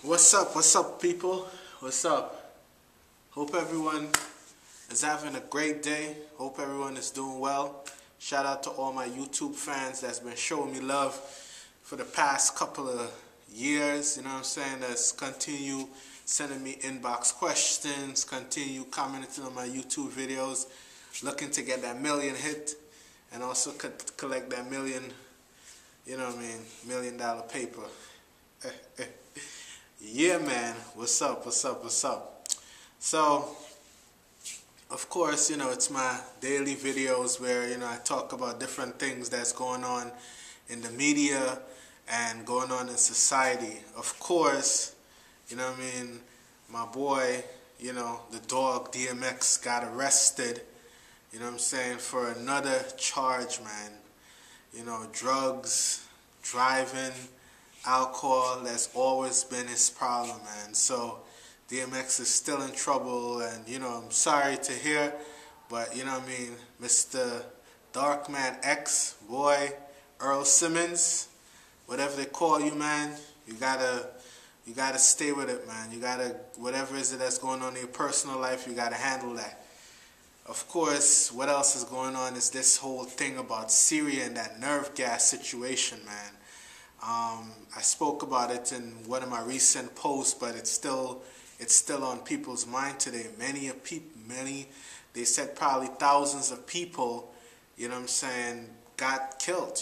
What's up, people? What's up? Hope everyone is having a great day. Hope everyone is doing well. Shout out to all my YouTube fans that's been showing me love for the past couple of years. You know what I'm saying? That's continue sending me inbox questions, continue commenting on my YouTube videos, looking to get that million hit, and also collect that million, you know what I mean, $1 million paper. Yeah, man. What's up? So, of course, it's my daily videos where, I talk about different things that's going on in the media and going on in society. Of course, my boy, the dog DMX got arrested, for another charge, man. Drugs, driving, alcohol, that's always been his problem, man. So DMX is still in trouble, and I'm sorry to hear, but Mr. Darkman X, boy, Earl Simmons, whatever they call you, man, you gotta stay with it, man. You gotta, whatever is it that's going on in your personal life, you gotta handle that. Of course, what else is going on is this whole thing about Syria and that nerve gas situation, man. I spoke about it in one of my recent posts, but it's still on people's mind today. Many, they said probably thousands of people, got killed,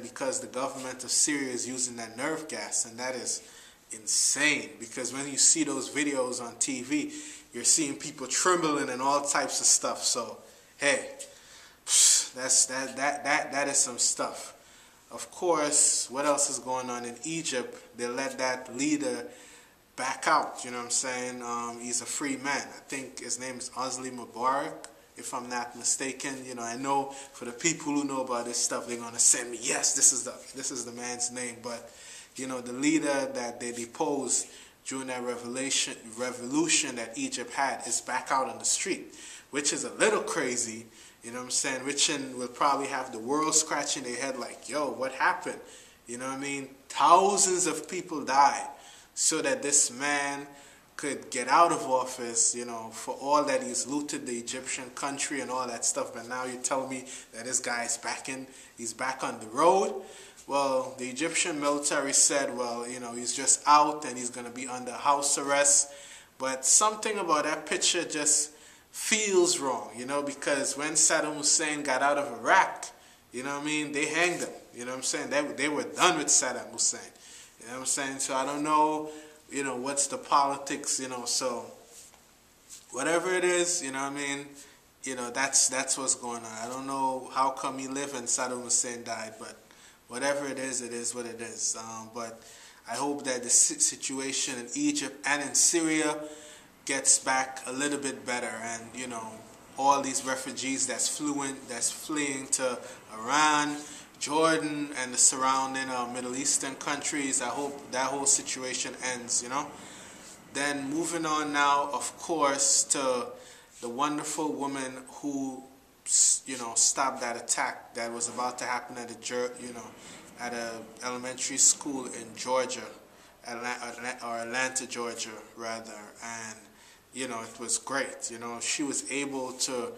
because the government of Syria is using that nerve gas, and that is insane. Because when you see those videos on TV, you're seeing people trembling and all types of stuff. So, hey, that is some stuff. Of course, what else is going on in Egypt? They let that leader back out, he's a free man. I think his name is Hosni Mubarak, if I'm not mistaken. I know for the people who know about this stuff, they're going to send me, yes, this is the man's name. But, the leader that they deposed during that revolution that Egypt had is back out on the street, which is a little crazy. Which will probably have the world scratching their head like, yo, what happened? Thousands of people died so that this man could get out of office, for all that he's looted the Egyptian country and all that stuff. But now you're telling me that this guy is he's back on the road. Well, the Egyptian military said, well, he's just out and he's going to be under house arrest. But something about that picture just feels wrong, because when Saddam Hussein got out of Iraq, they hanged him, they were done with Saddam Hussein, so I don't know, what's the politics, so whatever it is, that's what's going on. I don't know how come he lived and Saddam Hussein died, but whatever it is what it is. But I hope that the situation in Egypt and in Syria gets back a little bit better, and all these refugees that's fleeing to Iran, Jordan, and the surrounding Middle Eastern countries, I hope that whole situation ends. Then moving on now, of course, to the wonderful woman who stopped that attack that was about to happen at a elementary school in Georgia, Atlanta, Georgia, rather, and it was great. She was able to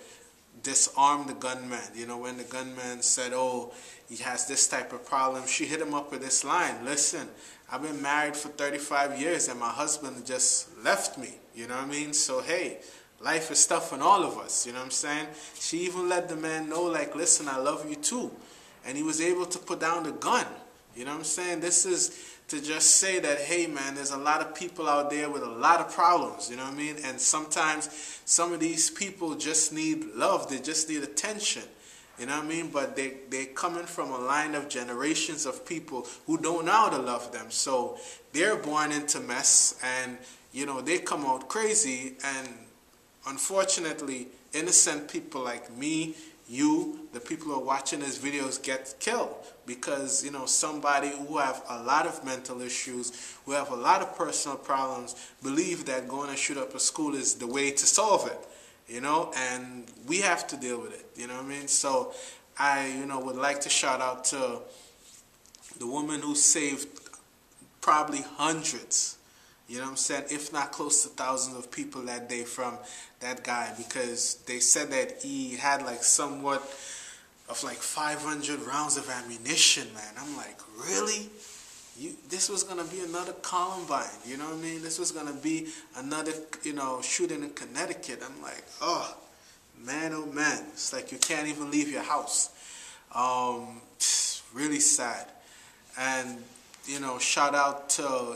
disarm the gunman. When the gunman said, oh, he has this type of problem, she hit him up with this line: listen, I've been married for 35 years and my husband just left me. So, hey, life is tough on all of us. She even let the man know, like, listen, I love you too. And he was able to put down the gun. This is to just say that, hey, man, there's a lot of people out there with a lot of problems, And sometimes some of these people just need love. They just need attention, But they're coming from a line of generations of people who don't know how to love them. So they're born into mess, and, they come out crazy. And unfortunately, innocent people like me, you, the people who are watching these videos, get killed because, somebody who have a lot of mental issues, who have a lot of personal problems, believe that going to shoot up a school is the way to solve it, and we have to deal with it, So I, would like to shout out to the woman who saved probably hundreds You know what I'm saying? If not close to thousands of people that day from that guy, because they said that he had like somewhat of like 500 rounds of ammunition, man. I'm like, really? This was gonna be another Columbine, you know what I mean? This was gonna be another, shooting in Connecticut. I'm like, oh man, it's like you can't even leave your house. Really sad. And shout out to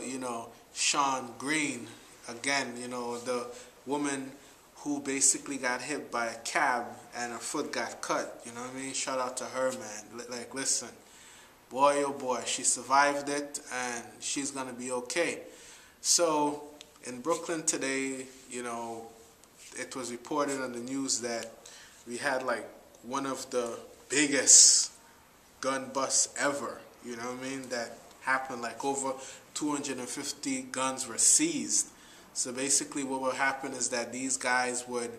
Sean Green again. The woman who basically got hit by a cab and her foot got cut. You know what I mean? Shout out to her, man. Like, listen. Boy, oh boy, she survived it, and she's going to be okay. So, in Brooklyn today, it was reported on the news that we had, like, one of the biggest gun busts ever, you know what I mean, that happened. Like, over 250 guns were seized. So, basically, what would happen is that these guys would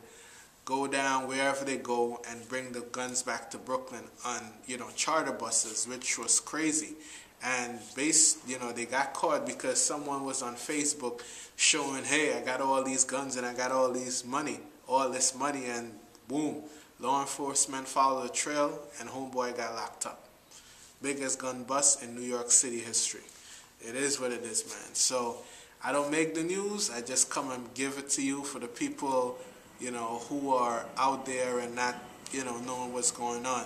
go down wherever they go and bring the guns back to Brooklyn on, charter buses, which was crazy. And they got caught because someone was on Facebook showing, hey, I got all these guns and I got all this money, and boom, law enforcement followed the trail and homeboy got locked up. Biggest gun bust in New York City history. It is what it is, man. So I don't make the news. I just come and give it to you for the people who are out there and not, knowing what's going on.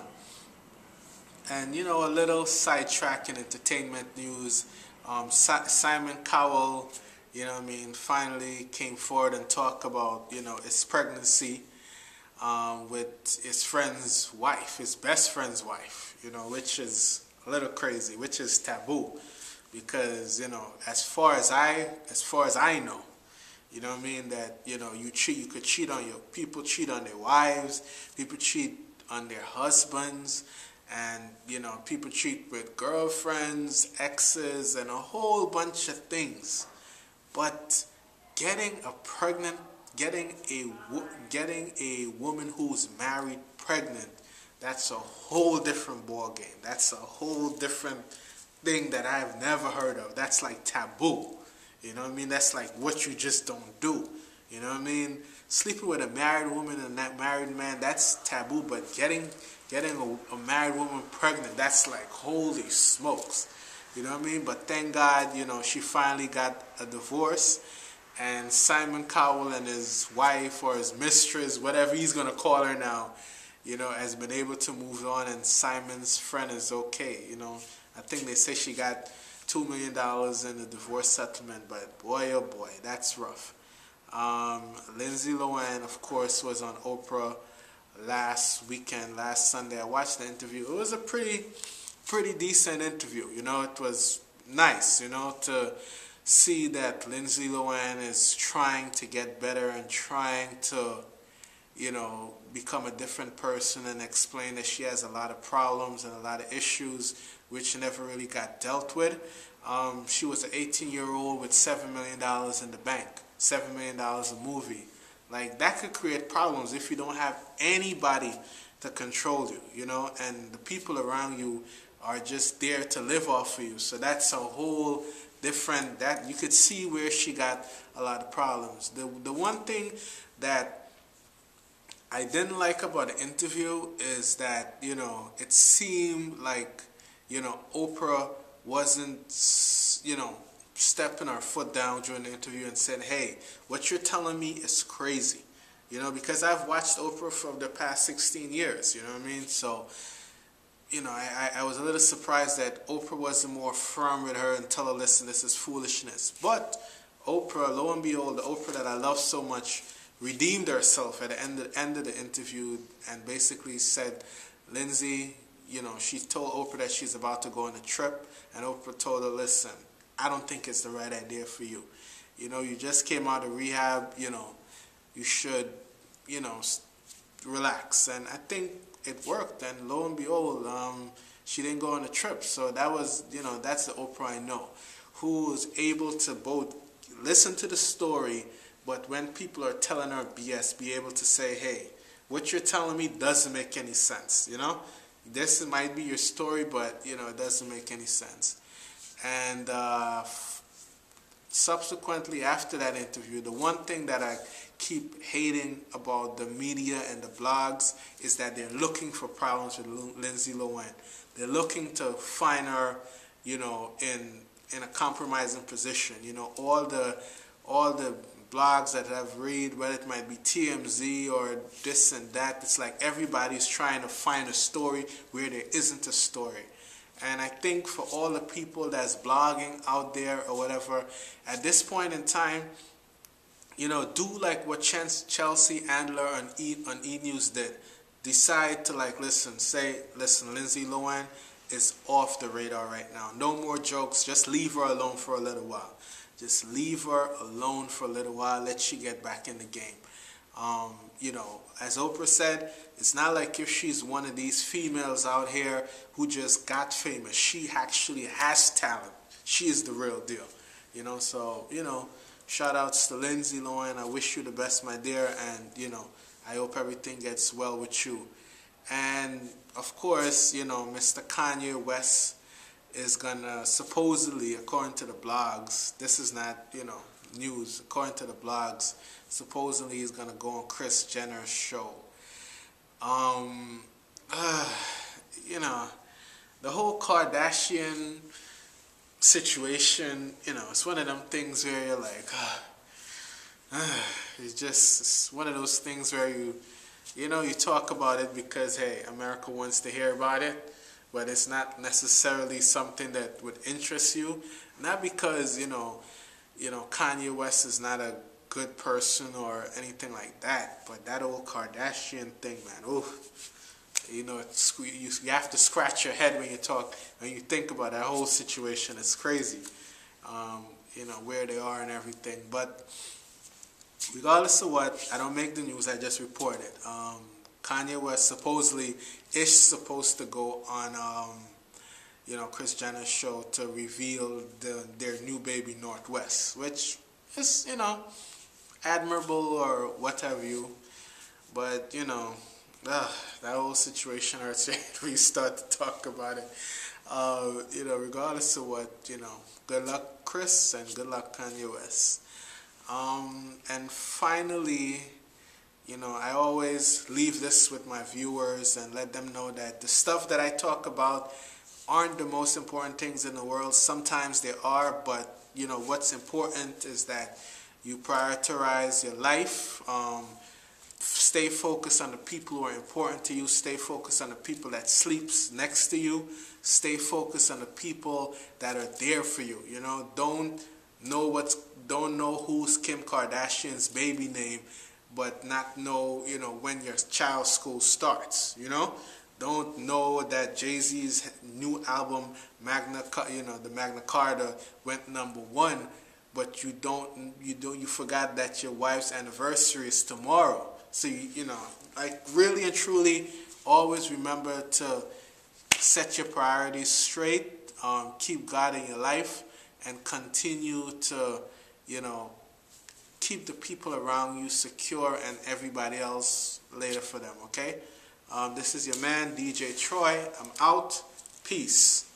And, a little sidetrack in entertainment news. Simon Cowell, finally came forward and talked about, his pregnancy with his friend's wife, his best friend's wife, which is a little crazy, which is taboo. Because, as far as I know, you know what I mean, that, you could cheat on people cheat on their wives, people cheat on their husbands, and, people cheat with girlfriends, exes, and a whole bunch of things. But getting a woman who's married pregnant, that's a whole different ball game. That's a whole different thing that I've never heard of. That's like taboo. You know what I mean? That's like what you just don't do. You know what I mean? Sleeping with a married woman and that married man, that's taboo. But getting a married woman pregnant, that's like, holy smokes. You know what I mean? But thank God, she finally got a divorce. And Simon Cowell and his wife or his mistress, whatever he's going to call her now, has been able to move on. And Simon's friend is okay. I think they say she got $2 million in the divorce settlement, but boy, oh boy, that's rough. Lindsay Lohan, of course, was on Oprah last Sunday. I watched the interview. It was a pretty decent interview. It was nice, to see that Lindsay Lohan is trying to get better and trying to, become a different person, and explain that she has a lot of problems and a lot of issues which never really got dealt with. She was an 18-year-old with $7 million in the bank, $7 million a movie. Like, that could create problems if you don't have anybody to control you, and the people around you are just there to live off of you. So that's a whole different, that you could see where she got a lot of problems. The one thing that I didn't like about the interview is that, it seemed like, Oprah wasn't, stepping her foot down during the interview and said, hey, what you're telling me is crazy. Because I've watched Oprah for the past 16 years, you know what I mean? So, I was a little surprised that Oprah wasn't more firm with her and tell her, listen, this is foolishness. But Oprah, lo and behold, the Oprah that I love so much, redeemed herself at the end of the interview and basically said, Lindsay, she told Oprah that she's about to go on a trip, and Oprah told her, listen, I don't think it's the right idea for you. You just came out of rehab, you should, relax. And I think it worked, and lo and behold, she didn't go on a trip. So that was, that's the Oprah I know, who was able to both listen to the story, but when people are telling her BS, be able to say, hey, what you're telling me doesn't make any sense, This might be your story, but, it doesn't make any sense. And subsequently after that interview, the one thing that I keep hating about the media and the blogs is that they're looking for problems with Lindsay Lohan. They're looking to find her, you know, in a compromising position. You know, all the blogs that I've read, whether it might be TMZ or this and that, it's like everybody's trying to find a story where there isn't a story. And I think for all the people that's blogging out there or whatever, at this point in time, you know, do like what Chelsea Handler on E! News did. Decide to like listen, Lindsay Lohan is off the radar right now. No more jokes. Just leave her alone for a little while. Just leave her alone for a little while. Let she get back in the game. You know, as Oprah said, it's not like if she's one of these females out here who just got famous. She actually has talent. She is the real deal. You know, so, you know, shout outs to Lindsay Lohan. I wish you the best, my dear. And, you know, I hope everything gets well with you. And, of course, you know, Mr. Kanye West is gonna supposedly, according to the blogs, this is not, you know, news, according to the blogs, supposedly he's gonna go on Kris Jenner's show. You know, the whole Kardashian situation, you know, it's one of them things where you're like, it's one of those things where you know, you talk about it because, hey, America wants to hear about it, but it's not necessarily something that would interest you. Not because, you know, Kanye West is not a good person or anything like that, but that old Kardashian thing, man, you know, you have to scratch your head when you think about that whole situation. It's crazy, you know, where they are and everything. But regardless of what, I don't make the news, I just report it. Kanye West supposedly is supposed to go on, you know, Kris Jenner's show to reveal their new baby, Northwest, which is, you know, admirable or whatever you. But, you know, that whole situation hurts when you start to talk about it. You know, regardless of what, you know, good luck, Kris, and good luck, Kanye West. And finally, you know, I always leave this with my viewers and let them know that the stuff that I talk about aren't the most important things in the world. Sometimes they are, but, you know, what's important is that you prioritize your life. Stay focused on the people who are important to you. Stay focused on the people that sleeps next to you. Stay focused on the people that are there for you. You know, don't know who's Kim Kardashian's baby name, but not know, you know, when your child's school starts. You know, don't know that Jay-Z's new album the Magna Carta went #1, but you forgot that your wife's anniversary is tomorrow. So you know, like, really and truly, always remember to set your priorities straight. Keep God in your life, and continue to, you know, keep the people around you secure and everybody else later for them, okay? This is your man, DJ Troy. I'm out. Peace.